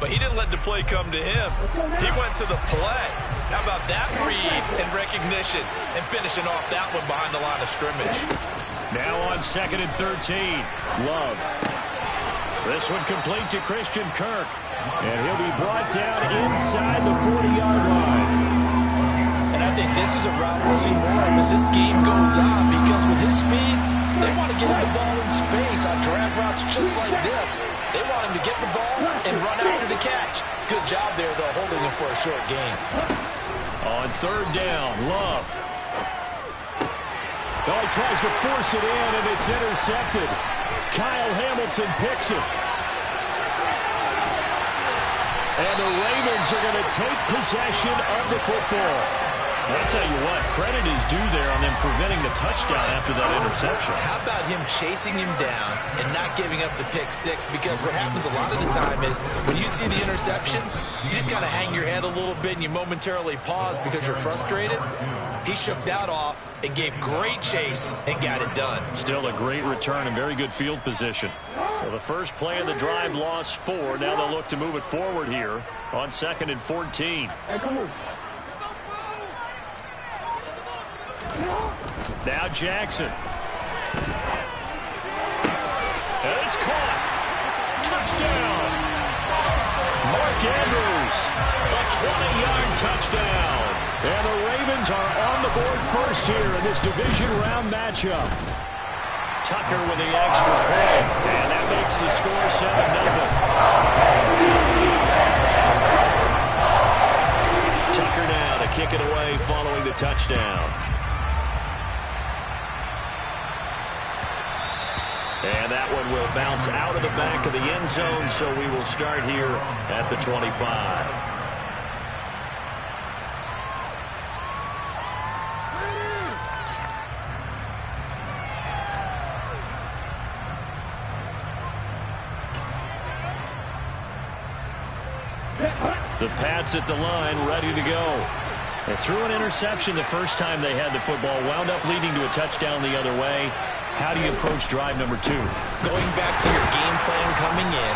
but he didn't let the play come to him. He went to the play. How about that read and recognition and finishing off that one behind the line of scrimmage. Now on 2nd and 13. Love. This one complete to Christian Kirk. And he'll be brought down inside the 40-yard line. And I think this is a route we'll see more of as this game goes on, because with his speed, they want to get him the ball in space on drag routes just like this. They want him to get the ball and run after the catch. Good job there, though, holding him for a short gain. On 3rd down, Love. Oh, he tries to force it in, and it's intercepted. Kyle Hamilton picks it. And the Ravens are going to take possession of the football. I'll tell you what, credit is due there on them preventing the touchdown after that interception. How about him chasing him down and not giving up the pick six? Because what happens a lot of the time is when you see the interception, you just kind of hang your head a little bit and you momentarily pause because you're frustrated. He shook that off and gave great chase and got it done. Still a great return and very good field position. Well, the first play of the drive lost 4. Now they'll look to move it forward here on 2nd and 14. Now Jackson. And it's caught. Touchdown. Mark Andrews. A 20-yard touchdown. And the Ravens are on the board first here in this division round matchup. Tucker with the extra point. And that makes the score 7-0. Tucker now to kick it away following the touchdown. And that one will bounce out of the back of the end zone, so we will start here at the 25. The Pats at the line, ready to go. They threw an interception the first time they had the football, wound up leading to a touchdown the other way. How do you approach drive number 2? Going back to your game plan coming in,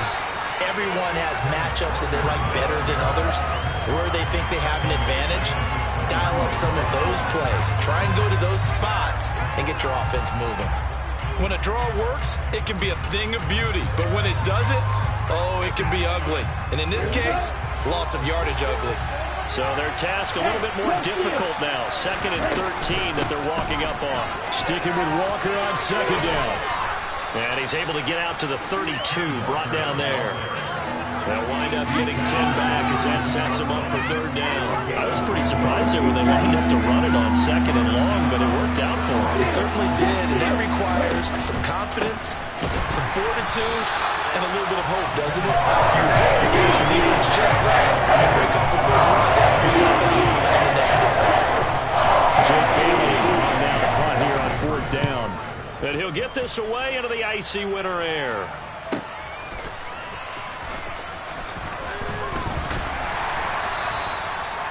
everyone has matchups that they like better than others, where they think they have an advantage. Dial up some of those plays. Try and go to those spots and get your offense moving. When a draw works, it can be a thing of beauty, but when it doesn't, oh, it can be ugly. And in this case, loss of yardage ugly. So their task a little bit more difficult now. 2nd and 13 that they're walking up on. Sticking with Walker on 2nd down. And he's able to get out to the 32, brought down there. They'll wind up getting 10 back as that sets him up for 3rd down. I was pretty surprised there when they lined up to run it on 2nd and long, but it worked out for them. It certainly did, and that requires some confidence, some fortitude, and a little bit of hope, doesn't it? You hope you catch the defense just right and break off a big run to help yourself out on the next down. Jake Bailey on down the punt here on 4th down. And he'll get this away into the icy winter air.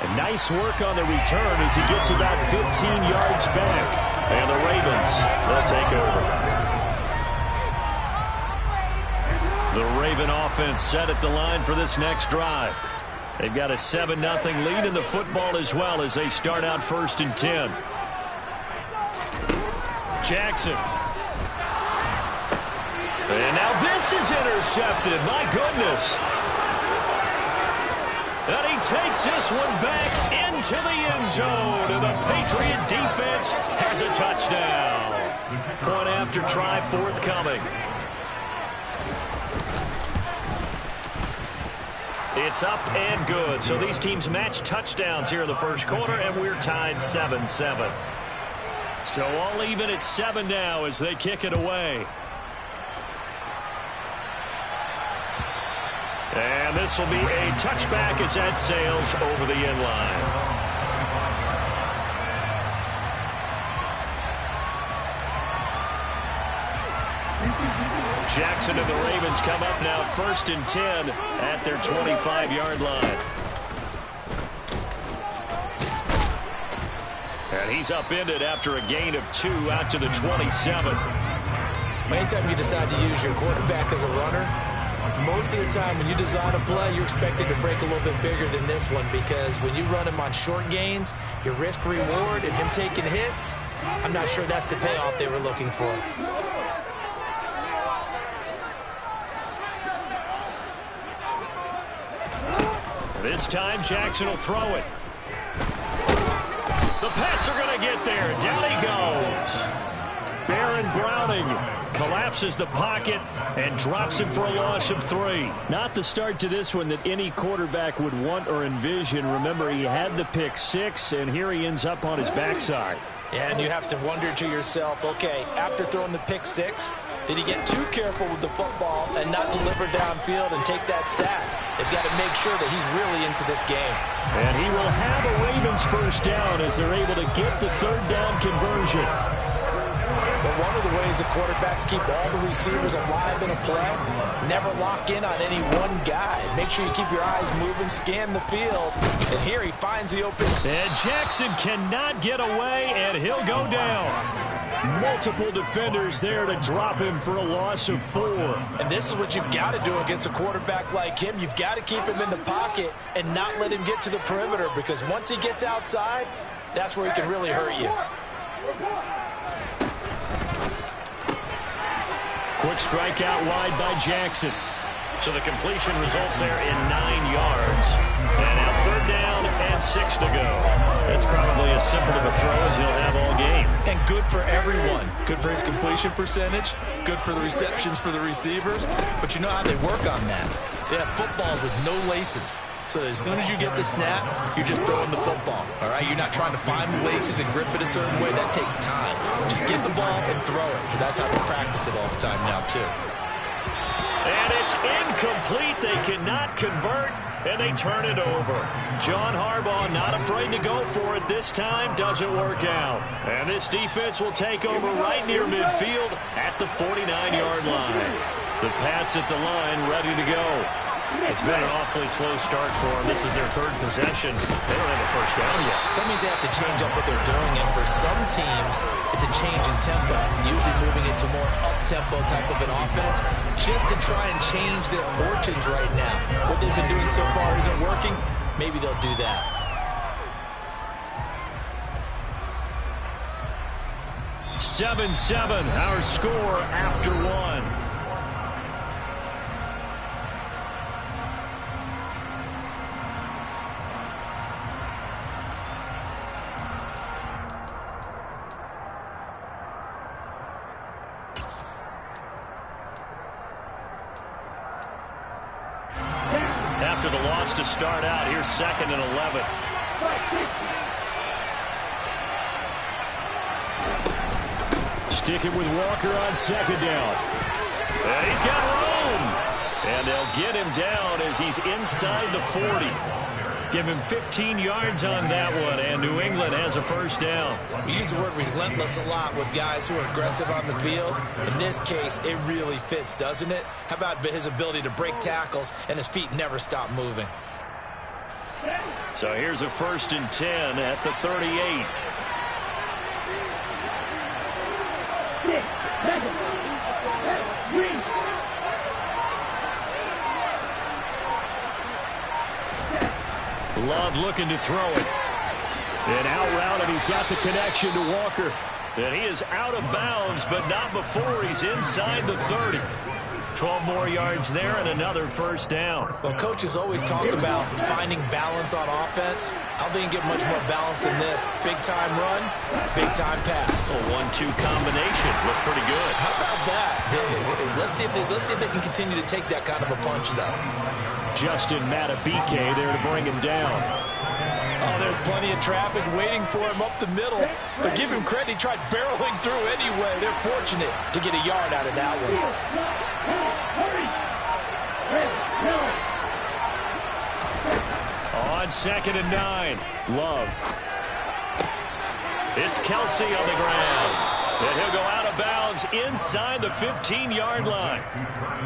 And nice work on the return as he gets about 15 yards back. And the Ravens, they'll take over. The Raven offense set at the line for this next drive. They've got a 7-0 lead in the football as well as they start out 1st and 10. Jackson. And now this is intercepted. My goodness. And he takes this one back into the end zone. And the Patriot defense has a touchdown. Point after try forthcoming. It's up and good. So these teams match touchdowns here in the first quarter, and we're tied 7-7. So all even at 7 now as they kick it away. And this will be a touchback as that sails over the end line. Jackson and the Ravens come up now 1st and 10 at their 25-yard line. And he's upended after a gain of 2 out to the 27. Anytime you decide to use your quarterback as a runner, Most of the time when you design a play, you're expected to break a little bit bigger than this one, because when you run him on short gains, your risk reward and him taking hits, I'm not sure that's the payoff they were looking for. This time Jackson will throw it. The Pats are going to get there. Down he goes. Baron Browning collapses the pocket and drops him for a loss of 3. Not the start to this one that any quarterback would want or envision. Remember, he had the pick 6, and here he ends up on his backside. And you have to wonder to yourself, okay, after throwing the pick 6, did he get too careful with the football and not deliver downfield and take that sack? They've got to make sure that he's really into this game. And he will have a Ravens first down as they're able to get the 3rd down conversion. But one of the ways the quarterbacks keep all the receivers alive in a play, never lock in on any one guy. Make sure you keep your eyes moving, scan the field, and here he finds the open. And Jackson cannot get away, and he'll go down. Multiple defenders there to drop him for a loss of 4. And this is what you've got to do against a quarterback like him. You've got to keep him in the pocket and not let him get to the perimeter, because once he gets outside, that's where he can really hurt you. Quick strike out wide by Jackson. So the completion results there in 9 yards. And now 3rd down and 6 to go. That's probably as simple of a throw as he'll have all game. And good for everyone. Good for his completion percentage. Good for the receptions for the receivers. But you know how they work on that. They have footballs with no laces. So as soon as you get the snap, you're just throwing the football. All right? You're not trying to find the laces and grip it a certain way. That takes time. Just get the ball and throw it. So that's how they practice it all the time now, too. And it's incomplete. They cannot convert, and they turn it over. John Harbaugh not afraid to go for it this time. Doesn't work out. And this defense will take over right near midfield at the 49-yard line. The Pats at the line ready to go. It's been an awfully slow start for them. This is their 3rd possession. They don't have a first down yet. So that means they have to change up what they're doing, and for some teams, it's a change in tempo, usually moving into more up-tempo type of an offense, just to try and change their fortunes right now. What they've been doing so far isn't working. Maybe they'll do that. "7-7", our score after 1. After the loss to start out, here's 2nd and 11. Stick it with Walker on 2nd down. And he's got room. And they'll get him down as he's inside the 40. Give him 15 yards on that one, and New England has a first down. We use the word relentless a lot with guys who are aggressive on the field. In this case, it really fits, doesn't it? How about his ability to break tackles and his feet never stop moving? So here's a 1st and 10 at the 38. Love looking to throw it. And out route, and he's got the connection to Walker. And he is out of bounds, but not before he's inside the 30. 12 more yards there and another first down. Well, coaches always talk about finding balance on offense. I don't think you get much more balance than this. Big-time run, big-time pass. A 1-2 combination. Looked pretty good. How about that? Let's see if they can continue to take that kind of a punch, though. Justin Matabike there to bring him down. Oh, there's plenty of traffic waiting for him up the middle. But give him credit, he tried barreling through anyway. They're fortunate to get a yard out of that one. On 2nd and 9, Love. It's Kelsey on the ground. And he'll go out of bounds inside the 15-yard line.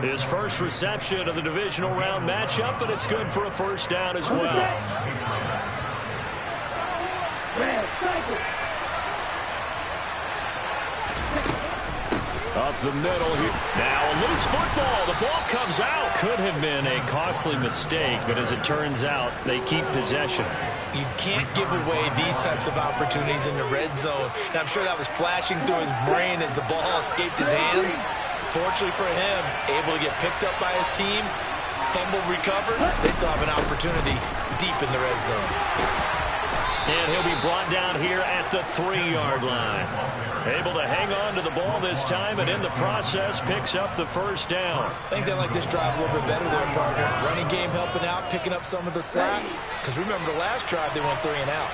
His first reception of the divisional round matchup, and it's good for a first down as well. Up the middle here. Now a loose football. The ball comes out. Could have been a costly mistake, but as it turns out, they keep possession. You can't give away these types of opportunities in the red zone. And I'm sure that was flashing through his brain as the ball escaped his hands. Fortunately for him, able to get picked up by his team, fumble recovered. They still have an opportunity deep in the red zone. And he'll be brought down here at the 3-yard line. Able to hang on to the ball this time, and in the process picks up the first down. I think they like this drive a little bit better there, partner. Running game helping out, picking up some of the slack. Because remember the last drive, they went 3 and out.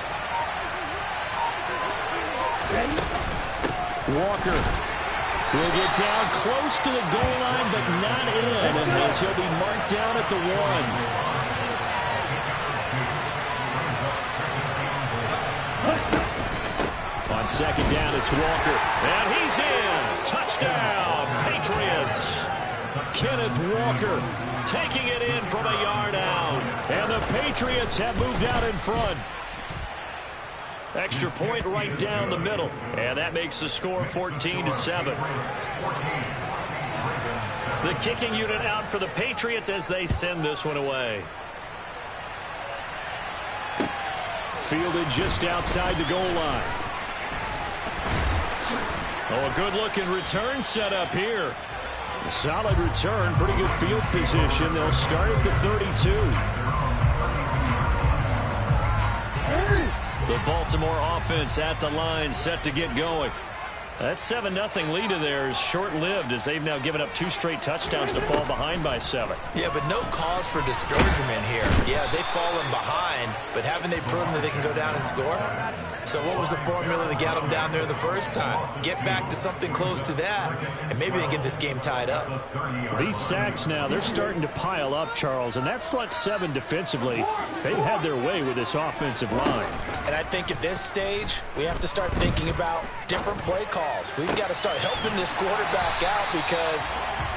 Walker will get down close to the goal line, but not in. And as he'll be marked down at the 1. On second down, it's Walker. And he's in. Touchdown, Patriots. Kenneth Walker taking it in from a yard out. And the Patriots have moved out in front. Extra point right down the middle. And that makes the score 14-7. The kicking unit out for the Patriots as they send this one away. Fielded just outside the goal line. Oh, a good-looking return set up here. A solid return, pretty good field position. They'll start at the 32. The Baltimore offense at the line, set to get going. That 7-0 lead of theirs short-lived as they've now given up 2 straight touchdowns to fall behind by 7. Yeah, but no cause for discouragement here. Yeah, they've fallen behind, but haven't they proven that they can go down and score? So what was the formula that got them down there the first time? Get back to something close to that, and maybe they get this game tied up. These sacks now, they're starting to pile up, Charles, and that front 7 defensively, they've had their way with this offensive line. And I think at this stage, we have to start thinking about different play calls. We've got to start helping this quarterback out because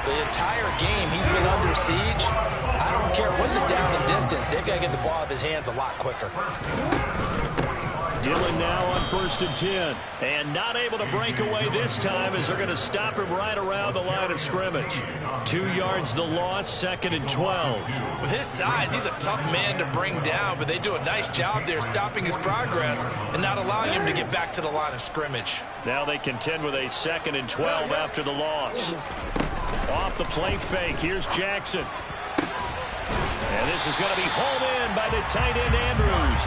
the entire game he's been under siege. I don't care what the down and distance. They've got to get the ball out of his hands a lot quicker. Dillon now on 1st and 10. And not able to break away this time as they're going to stop him right around the line of scrimmage. 2 yards the loss, 2nd and 12. With his size, he's a tough man to bring down, but they do a nice job there stopping his progress and not allowing him to get back to the line of scrimmage. Now they contend with a 2nd and 12 after the loss. Off the play fake, here's Jackson. And this is going to be hauled in by the tight end Andrews.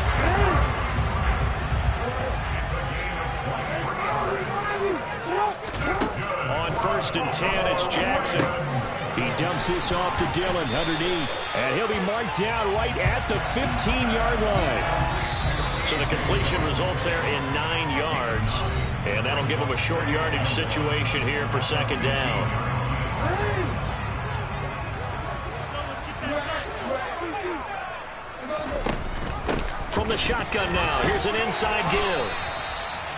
On 1st and 10, it's Jackson. He dumps this off to Dillon underneath. And he'll be marked down right at the 15-yard line. So the completion results there in 9 yards. And that'll give him a short yardage situation here for 2nd down. From the shotgun now, here's an inside give.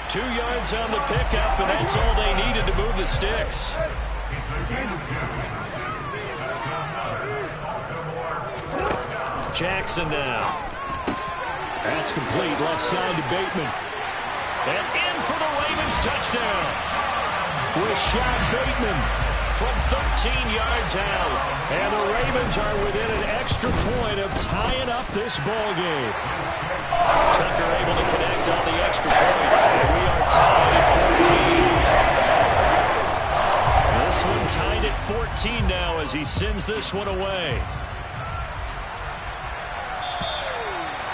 2 yards on the pickup, and that's all they needed to move the sticks. Jackson now. That's complete, left side to Bateman. And in for the Ravens touchdown. Rashad Bateman from 13 yards out. And the Ravens are within an extra point of tying up this ball game. Tucker able to connect on the extra point. And we are tied at 14. This one tied at 14 now as he sends this one away.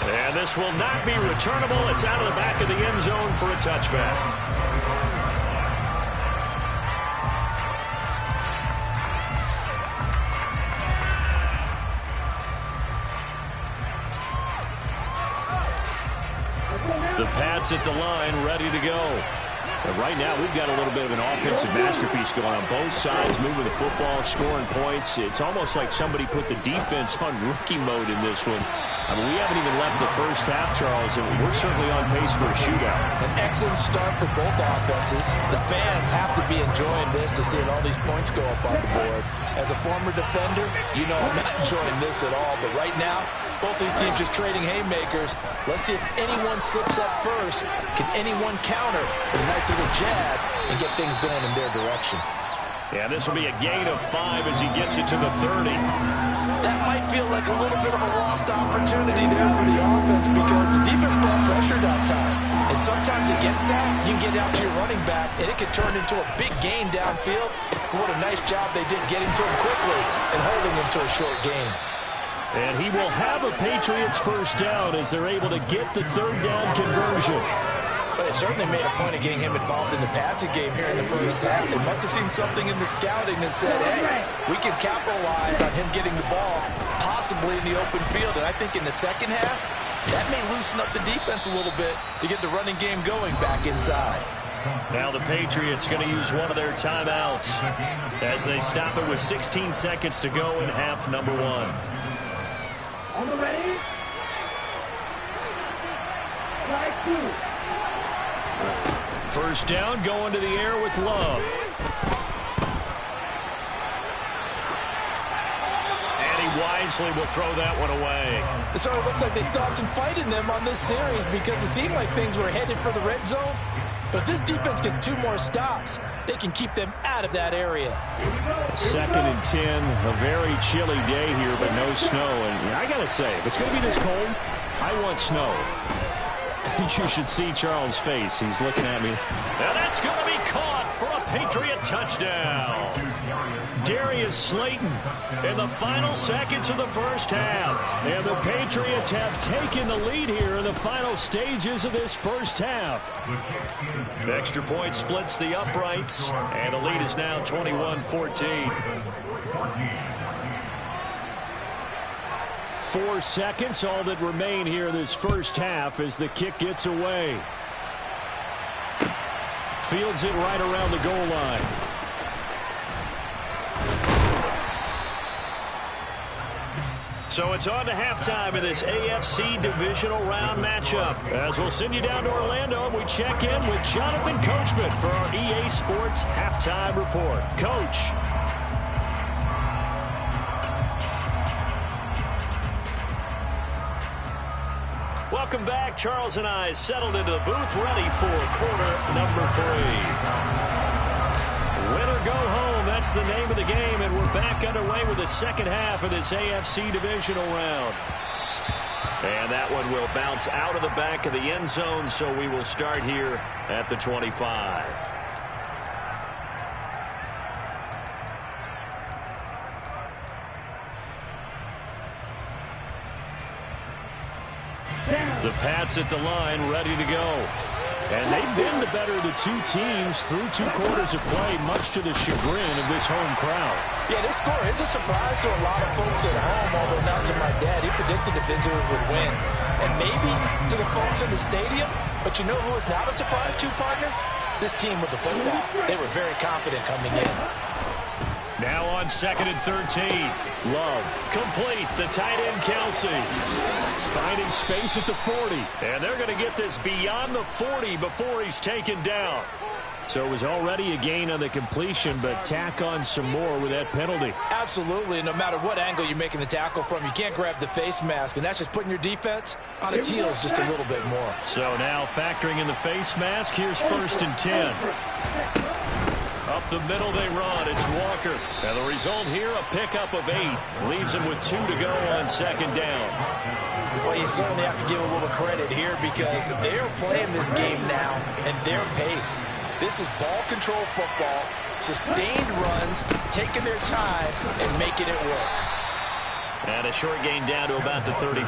And this will not be returnable. It's out of the back of the end zone for a touchback. The Pats at the line, ready to go. But right now, we've got a little bit of an offensive masterpiece going on both sides, moving the football, scoring points. It's almost like somebody put the defense on rookie mode in this one. I mean, we haven't even left the first half, Charles, and we're certainly on pace for a shootout. An excellent start for both offenses. The fans have to be enjoying this to seeing all these points go up on the board. As a former defender, you know I'm not enjoying this at all. But right now, both these teams just trading haymakers. Let's see if anyone slips up first. Can anyone counter with a nice little jab and get things going in their direction? Yeah, this will be a gain of 5 as he gets it to the 30. That might feel like a little bit of a lost opportunity there for the offense because the defense brought pressure that time. And sometimes against that, you can get out to your running back, and it can turn into a big gain downfield. But what a nice job they did getting to him quickly and holding him to a short gain. And he will have a Patriots first down as they're able to get the third down conversion. But it certainly made a point of getting him involved in the passing game here in the first half. They must have seen something in the scouting that said, hey, we can capitalize on him getting the ball, possibly in the open field. And I think in the second half, that may loosen up the defense a little bit to get the running game going back inside. Now the Patriots going to use one of their timeouts as they stop it with 16 seconds to go in half number 1. On the ready? Strike 2. First down, going to the air with Love. And he wisely will throw that one away. So it looks like they stopped some fight in them on this series because it seemed like things were headed for the red zone. But if this defense gets 2 more stops, they can keep them out of that area. 2nd and 10, a very chilly day here, but no snow. And I got to say, if it's going to be this cold, I want snow. You should see Charles' face. He's looking at me. And that's going to be caught for a Patriot touchdown. Darius Slayton in the final seconds of the first half. And the Patriots have taken the lead here in the final stages of this first half. The extra point splits the uprights, and the lead is now 21-14. 4 seconds, all that remain here this first half as the kick gets away. Fields it right around the goal line. So it's on to halftime in this AFC divisional round matchup. As we'll send you down to Orlando, and we check in with Jonathan Coachman for our EA Sports halftime report. Coach. Welcome back. Charles and I settled into the booth, ready for quarter number 3. Win or go home, that's the name of the game, and we're back underway with the second half of this AFC divisional round. And that one will bounce out of the back of the end zone, so we will start here at the 25. The Pats at the line, ready to go. And they've been the better of the 2 teams through 2 quarters of play, much to the chagrin of this home crowd. Yeah, this score is a surprise to a lot of folks at home, although not to my dad. He predicted the visitors would win. And maybe to the folks in the stadium, but you know who is not a surprise to, partner? This team with the football. They were very confident coming in. Now on 2nd and 13. Love, complete, the tight end Kelsey. Finding space at the 40. And they're going to get this beyond the 40 before he's taken down. So it was already a gain on the completion, but tack on some more with that penalty. Absolutely. No matter what angle you're making the tackle from, you can't grab the face mask, and that's just putting your defense on its heels just a little bit more. So now factoring in the face mask, here's 1st and 10. Up the middle they run. It's Walker. And the result here, a pickup of 8. Leaves him with 2 to go on 2nd down. Well, you certainly have to give a little credit here because they're playing this game now at their pace. This is ball control football, sustained runs, taking their time and making it work. And a short gain down to about the 33.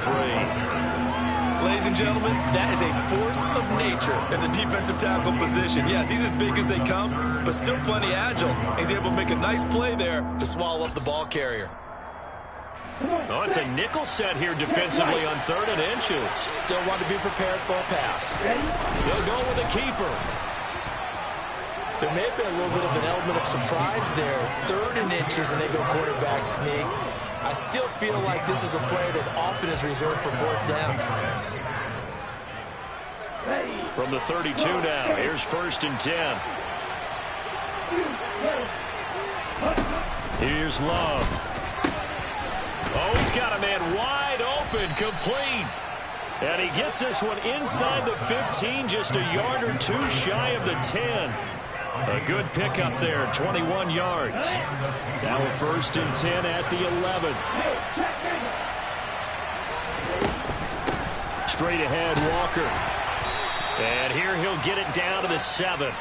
Ladies and gentlemen, that is a force of nature in the defensive tackle position. Yes, he's as big as they come, but still plenty agile. He's able to make a nice play there to swallow up the ball carrier. Oh, it's a nickel set here defensively on 3rd and inches. Still want to be prepared for a pass. They'll go with a keeper. There may have been a little bit of an element of surprise there. 3rd and inches, and they go quarterback sneak. I still feel like this is a play that often is reserved for 4th down. From the 32 now, here's 1st and 10. Here's Love. Oh, he's got a man wide open, complete. And he gets this one inside the 15, just a yard or 2 shy of the 10. A good pickup there, 21 yards. Now a 1st and 10 at the 11. Straight ahead, Walker. And here he'll get it down to the 7.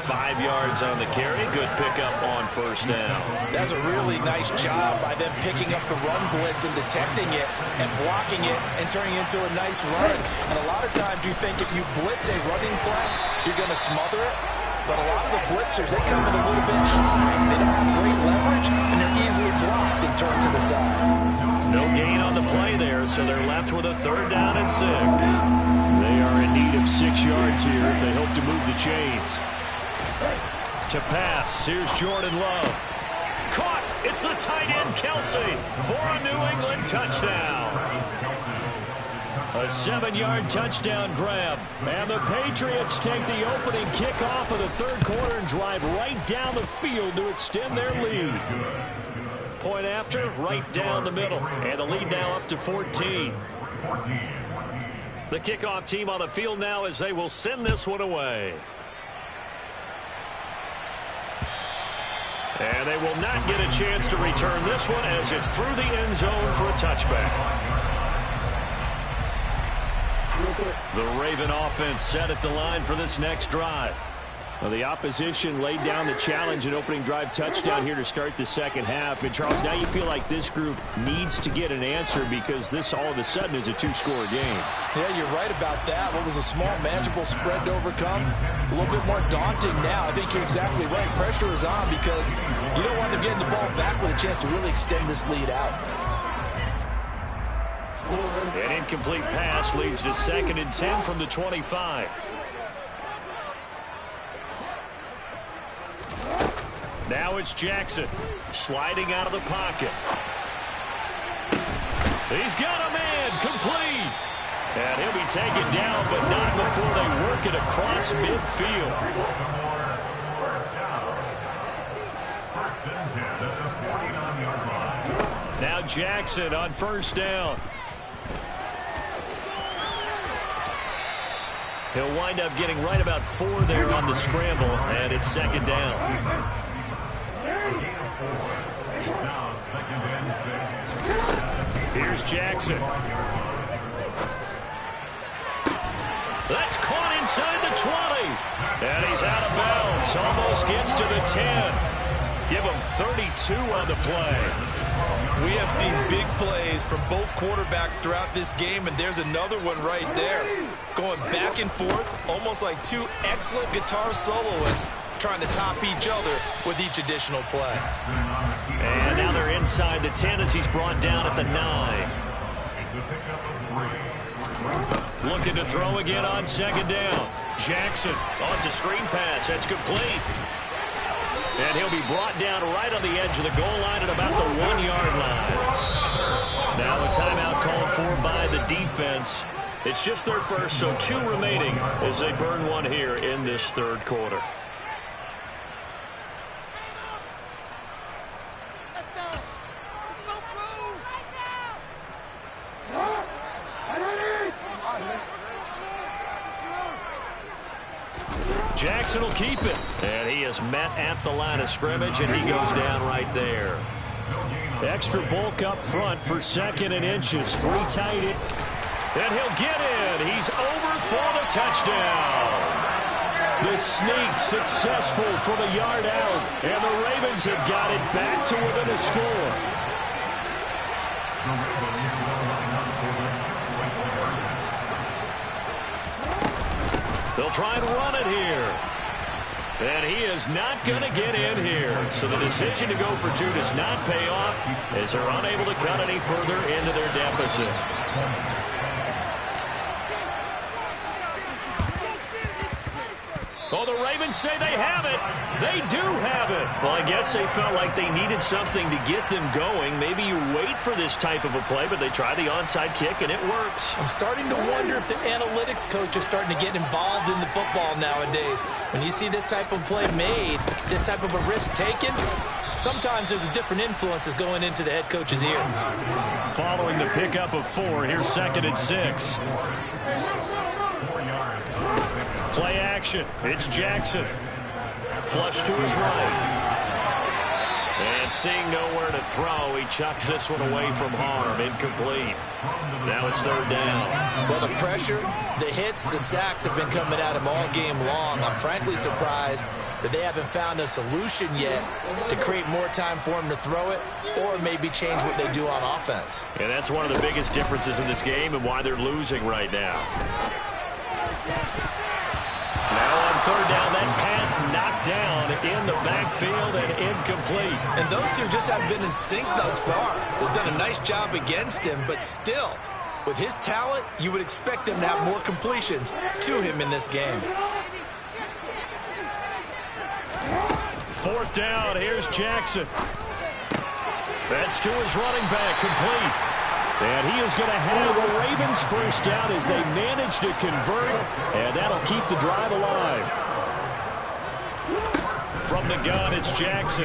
5 yards on the carry. Good pickup on 1st down. That's a really nice job by them picking up the run blitz and detecting it and blocking it and turning it into a nice run. And a lot of times you think if you blitz a running play, you're going to smother it. But a lot of the blitzers, they come in a little bit high. They don't have great leverage, and they're easily blocked and turned to the side. No gain on the play there, so they're left with a 3rd down and 6. They are in need of 6 yards here if they hope to move the chains. To pass, here's Jordan Love. Caught! It's the tight end, Kelsey, for a New England touchdown. A 7-yard touchdown grab. And the Patriots take the opening kickoff of the 3rd quarter and drive right down the field to extend their lead. Point after, right down the middle. And the lead now up to 14. The kickoff team on the field now as they will send this one away. And they will not get a chance to return this one as it's through the end zone for a touchback. The Raven offense set at the line for this next drive. Well, the opposition laid down the challenge and opening drive touchdown here to start the 2nd half. And, Charles, now you feel like this group needs to get an answer because this all of a sudden is a 2-score game. Yeah, you're right about that. What was a small, manageable spread to overcome, a little bit more daunting now. I think you're exactly right. Pressure is on because you don't want them getting the ball back with a chance to really extend this lead out. An incomplete pass leads to 2nd and 10 from the 25. Now it's Jackson sliding out of the pocket. He's got a man complete. And he'll be taken down, but not before they work it across midfield. Now Jackson on 1st down. He'll wind up getting right about 4 there on the scramble, and it's 2nd down. Here's Jackson. That's caught inside the 20. And he's out of bounds. Almost gets to the 10. Give him 32 on the play. We have seen big plays from both quarterbacks throughout this game, and there's another one right there. Going back and forth, almost like 2 excellent guitar soloists trying to top each other with each additional play. And now they're inside the 10 as he's brought down at the 9. Looking to throw again on 2nd down. Jackson, it's a screen pass. That's complete. And he'll be brought down right on the edge of the goal line at about the 1-yard line. Now a timeout called for by the defense. It's just their first, so 2 remaining as they burn one here in this 3rd quarter. Jackson will keep it. And he is met at the line of scrimmage, and he goes down right there. Extra bulk up front for 2nd and inches. 3 tight end. And he'll get in. He's over for the touchdown. The sneak successful from a yard out. And the Ravens have got it back to within a score. They'll try and run it here. And he is not going to get in here. So the decision to go for 2 does not pay off as they're unable to cut any further into their deficit. Oh, the Ravens say they have it. They do have it. Well, I guess they felt like they needed something to get them going. Maybe you wait for this type of a play, but they try the onside kick, and it works. I'm starting to wonder if the analytics coach is starting to get involved in the football nowadays. When you see this type of play made, this type of a risk taken, sometimes there's a different influences going into the head coach's ear. Following the pickup of 4, here's 2nd and 6. Play action. It's Jackson. Flush to his right. And seeing nowhere to throw, he chucks this one away from harm. Incomplete. Now it's third down. Well, the pressure, the hits, the sacks have been coming at him all game long. I'm frankly surprised that they haven't found a solution yet to create more time for him to throw it or maybe change what they do on offense. And that's one of the biggest differences in this game and why they're losing right now. Now on third down, that pass knocked down in the backfield and incomplete. And those two just haven't been in sync thus far. They've done a nice job against him, but still, with his talent, you would expect him to have more completions to him in this game. Fourth down, here's Jackson. That's to his running back, complete. And he is going to have the Ravens first down as they manage to convert, and that'll keep the drive alive. From the gun, it's Jackson.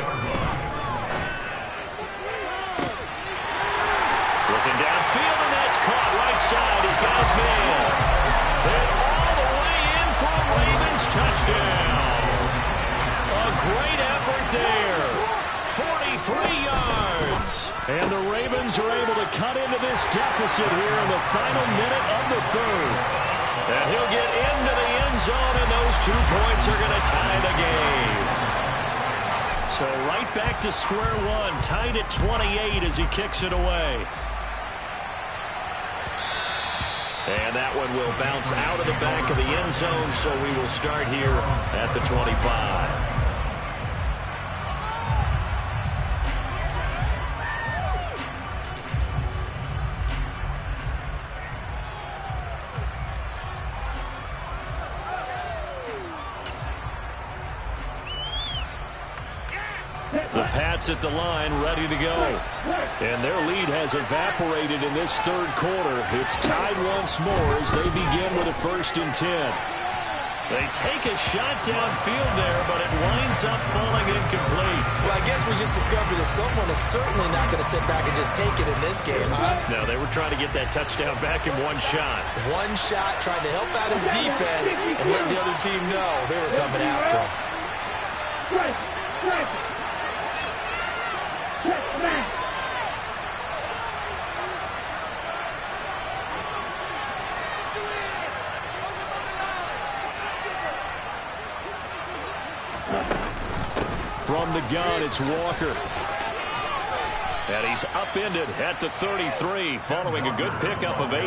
Looking downfield, and that's caught right side. He's got his man. And all the way in for a Ravens touchdown. A great effort there. 43 yards. And the Ravens are able to cut into this deficit here in the final minute of the third. And he'll get into the end zone, and those 2 points are going to tie the game. So right back to square one, tied at 28 as he kicks it away. And that one will bounce out of the back of the end zone, so we will start here at the 25. The Pats at the line, ready to go. And their lead has evaporated in this third quarter. It's tied once more as they begin with a 1st and 10. They take a shot downfield there, but it winds up falling incomplete. Well, I guess we just discovered that someone is certainly not going to sit back and just take it in this game, huh? No, they were trying to get that touchdown back in one shot. One shot, trying to help out his defense and let the other team know they were coming after him. From the gun, it's Walker. And he's upended at the 33, following a good pickup of 8.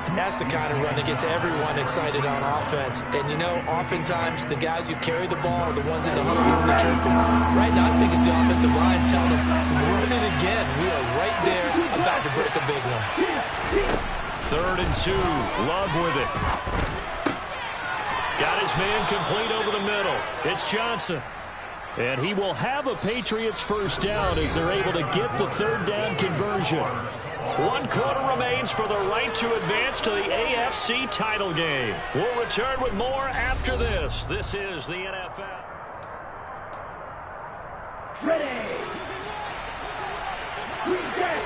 And that's the kind of run that gets everyone excited on offense. And, you know, oftentimes the guys who carry the ball are the ones in the huddle doing the chirping. Right now, I think it's the offensive line telling them, run it again. We are right there about to break a big one. 3rd and 2. Love with it. Got his man complete over the middle. It's Johnson. And he will have a Patriots first down as they're able to get the 3rd down conversion. 1 quarter remains for the right to advance to the AFC title game. We'll return with more after this. This is the NFL. Ready. Reset.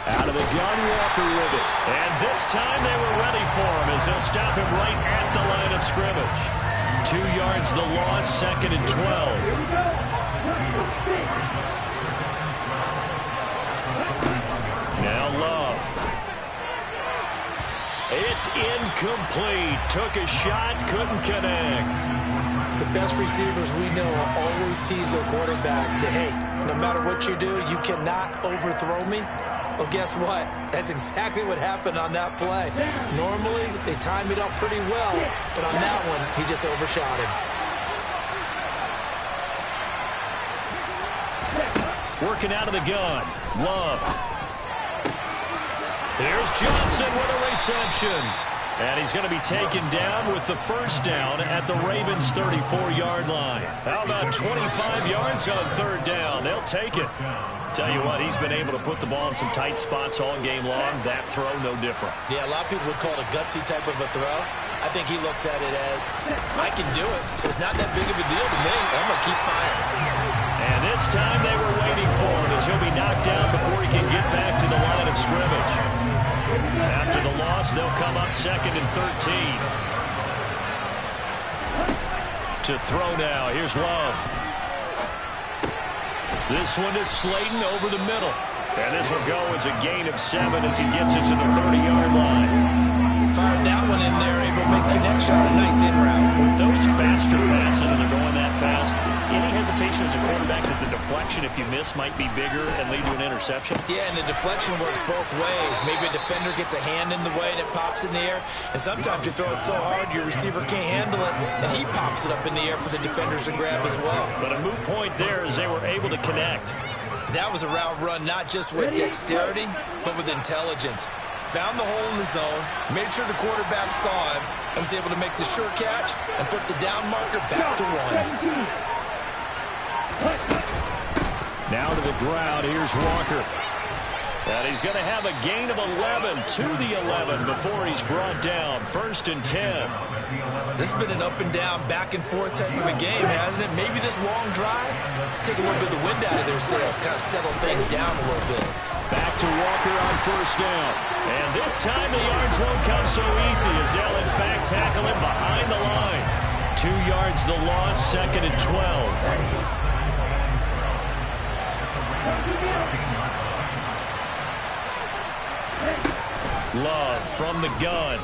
Out of the gun, Walker with it. And this time they were ready for him as they'll stop him right at the line of scrimmage. 2 yards the loss, 2nd and 12. Now Love. It's incomplete. Took a shot, couldn't connect. The best receivers we know always tease their quarterbacks that, hey, no matter what you do, you cannot overthrow me. Well, guess what? That's exactly what happened on that play. Normally, they time it up pretty well, but on that one, he just overshot him. Working out of the gun. Love. Here's Johnson with a reception. And he's going to be taken down with the first down at the Ravens' 34-yard line. How about 25 yards on 3rd down? They'll take it. Tell you what, he's been able to put the ball in some tight spots all game long. That throw, no different. Yeah, a lot of people would call it a gutsy type of a throw. I think he looks at it as, I can do it, so it's not that big of a deal to me. I'm going to keep firing. And this time they were waiting for him as he'll be knocked down before he can get back to the line of scrimmage. After the loss and 13. To throw now. Here's Love. This one is Slayton over the middle. And this will go as a gain of 7 as he gets it to the 30-yard line. Fired that one in there, able to make connection on a nice in route. With those faster passes and they're going that fast, any hesitation as a quarterback that the deflection, if you miss, might be bigger and lead to an interception? Yeah, and the deflection works both ways. Maybe a defender gets a hand in the way and it pops in the air. And sometimes you throw it so hard your receiver can't handle it, and he pops it up in the air for the defenders to grab as well. But a moot point there as they were able to connect. That was a route run not just with dexterity, but with intelligence. Found the hole in the zone, made sure the quarterback saw him, and was able to make the sure catch and flip the down marker back to 1. Now to the ground, here's Walker. And he's going to have a gain of 11 to the 11 before he's brought down. 1st and 10. This has been an up and down, back and forth type of a game, hasn't it? Maybe this long drive, take a little bit of the wind out of their sails, kind of settle things down a little bit. Back to Walker on 1st down. And this time the yards won't come so easy as they'll in fact tackle him behind the line. 2 yards the loss, 2nd and 12. Love from the gun.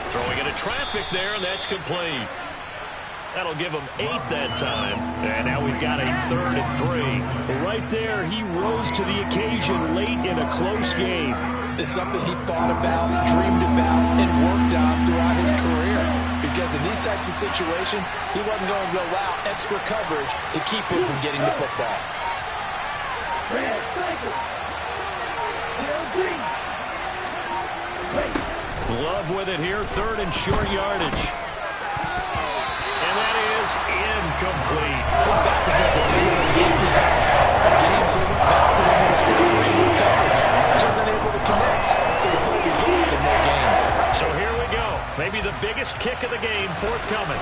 Throwing into traffic there, and that's complete. That'll give him 8 that time. And now we've got a 3rd and 3. Right there, he rose to the occasion late in a close game. It's something he thought about, dreamed about, and worked on throughout his career. Because in these types of situations, he wasn't going to allow extra coverage to keep him from getting the football. Love with it here, 3rd and short yardage. And that is incomplete. Back to the safety games he went back to the most with coverage. Just unable to connect, so the play results in that game. So here we go. Maybe the biggest kick of the game forthcoming.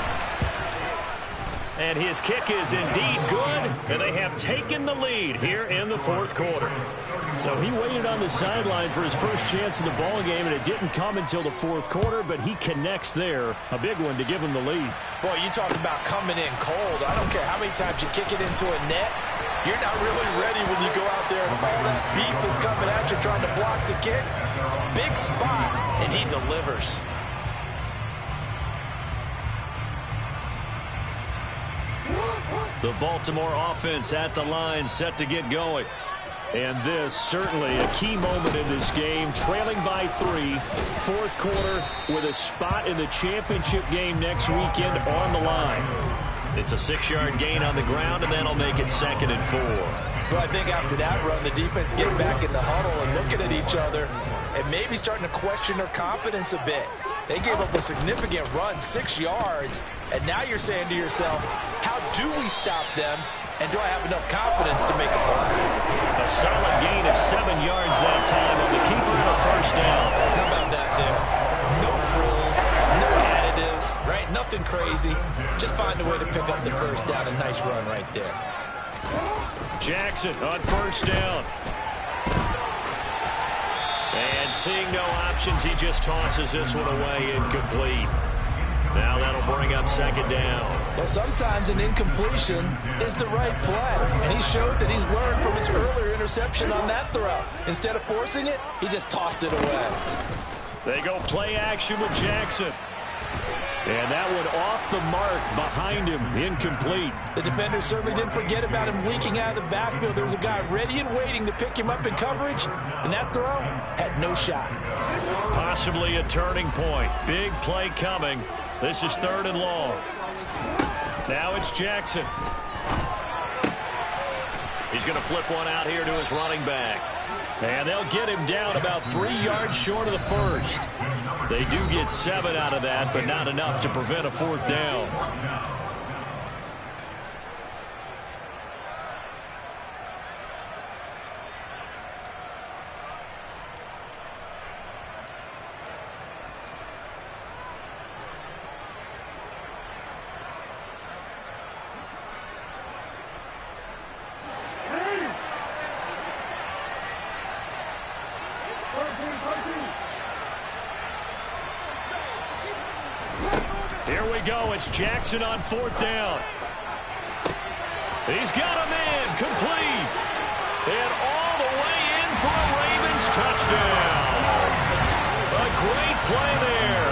And his kick is indeed good, and they have taken the lead here in the 4th quarter. So he waited on the sideline for his first chance in the ball game, and it didn't come until the 4th quarter, but he connects there. A big one to give him the lead. Boy, you talk about coming in cold. I don't care how many times you kick it into a net. You're not really ready when you go out there and all that beef is coming at you trying to block the kick. Big spot, and he delivers. The Baltimore offense at the line, set to get going. And this, certainly a key moment in this game, trailing by 3, 4th quarter, with a spot in the championship game next weekend on the line. It's a 6-yard gain on the ground, and that'll make it 2nd and 4. Well, I think after that run, the defense getting back in the huddle and looking at each other and maybe starting to question their confidence a bit. They gave up a significant run, 6 yards, and now you're saying to yourself, how do we stop them, and do I have enough confidence to make a play? A solid gain of 7 yards that time on the keeper and a 1st down. How about that there? No frills, no additives, right? Nothing crazy. Just find a way to pick up the 1st down. A nice run right there. Jackson on 1st down. And seeing no options, he just tosses this one away, incomplete. Now that'll bring up 2nd down. Well, sometimes an incompletion is the right play, and he showed that he's learned from his earlier interception on that throw. Instead of forcing it, he just tossed it away. They go play action with Jackson. And that one off the mark behind him, incomplete. The defender certainly didn't forget about him leaking out of the backfield. There was a guy ready and waiting to pick him up in coverage, and that throw had no shot. Possibly a turning point. Big play coming. This is 3rd and long. Now it's Jackson. He's going to flip one out here to his running back. And they'll get him down about 3 yards short of the 1st. They do get 7 out of that, but not enough to prevent a 4th down. go. It's Jackson on 4th down. He's got a man complete. And all the way in for a Ravens touchdown. A great play there.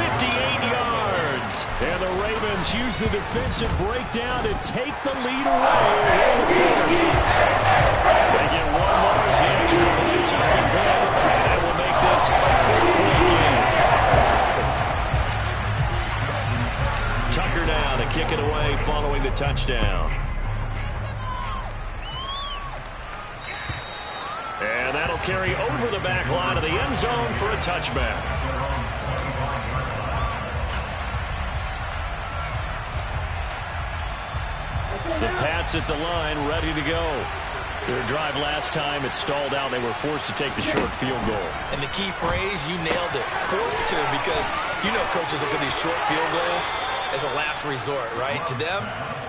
58 yards. And the Ravens use the defensive breakdown to take the lead away. They get one more as the extra points up and good. And that will make this a 4-point game. Tucker now to kick it away following the touchdown. And that'll carry over the back line of the end zone for a touchback. The Pats at the line, ready to go. Their drive last time, it stalled out. They were forced to take the short field goal. And the key phrase, you nailed it. Forced to, because you know coaches look at these short field goals as a last resort, right? To them,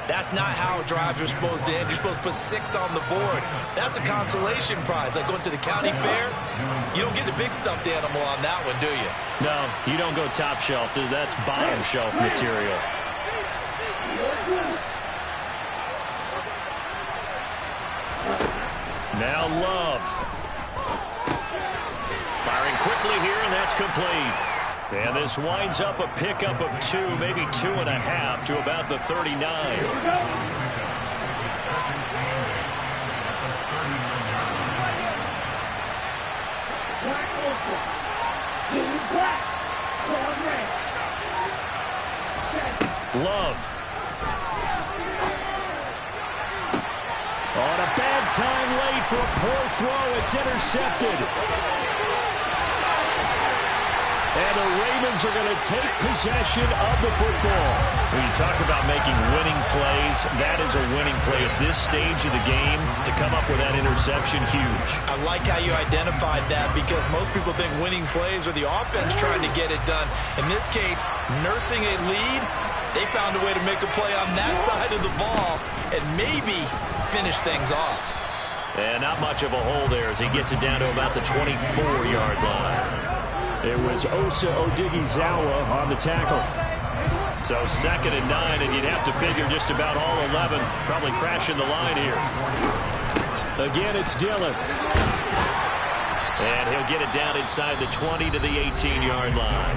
that's not how drives are supposed to end. You're supposed to put 6 on the board. That's a consolation prize. Like going to the county fair, you don't get the big stuffed animal on that one, do you? No, you don't go top shelf. That's bottom shelf material. Now Love. Firing quickly here, and that's complete. And this winds up a pickup of 2, maybe 2.5 to about the 39. Love. On a bad time late for a poor throw. It's intercepted. And the Ravens are going to take possession of the football. When you talk about making winning plays, that is a winning play at this stage of the game. To come up with that interception, huge. I like how you identified that, because most people think winning plays are the offense trying to get it done. In this case, nursing a lead, they found a way to make a play on that side of the ball and maybe finish things off. And not much of a hole there as he gets it down to about the 24-yard line. It was Osa Odighizuwa on the tackle. So 2nd and 9, and you'd have to figure just about all 11 probably crashing the line here. Again, it's Dillon. And he'll get it down inside the 20 to the 18-yard line.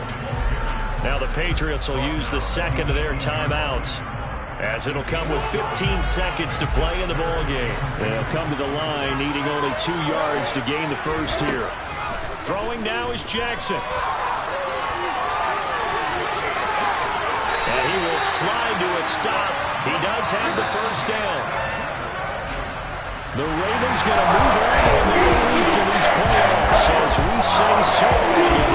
Now the Patriots will use the second of their timeouts, as it'll come with 15 seconds to play in the ballgame. They'll come to the line needing only 2 yards to gain the first here. Throwing now is Jackson. And he will slide to a stop. He does have the first down. The Ravens going to move on in the week in these playoffs, as we say so.